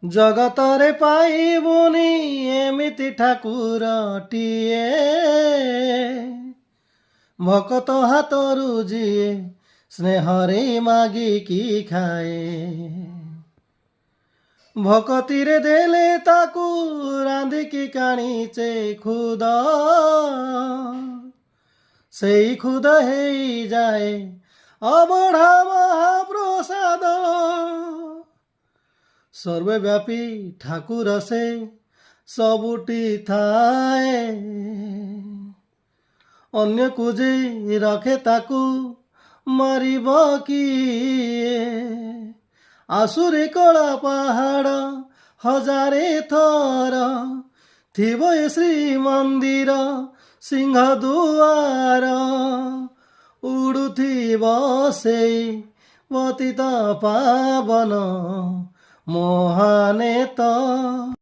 ଜଗତରେ ପାଇବୁନି ଏମିତି ଠାକୁରଟିଏ, ଭକତ ହାତରୁ ଯିଏ ସ୍ନେହରେ ମାଗିକି ଖାଏ। ଭକତିରେ ଦେଲେ ତାକୁ ରାନ୍ଧିକି କାଣିଚେ ଖୁଦ, ସେଇ ଖୁଦ ହେଇଯାଏ ଅବଢ଼ା ମହାପ୍ରସାଦ। ସର୍ବବ୍ୟାପୀ ଠାକୁର ସେ ସବୁଠି ଥାଏ, ଅନ୍ୟକୁ ଯେ ରଖେ ତାକୁ ମାରିବ କିଏ। ଆସୁରେ କଳା ପାହାଡ଼ ହଜାରେ ଥର ଥିବ ଏ ଶ୍ରୀମନ୍ଦିର ସିଂହ ଦୁଆର, ଉଡ଼ୁଥିବ ସେଇ ପତିତ ପାବନ ମହାନେତ।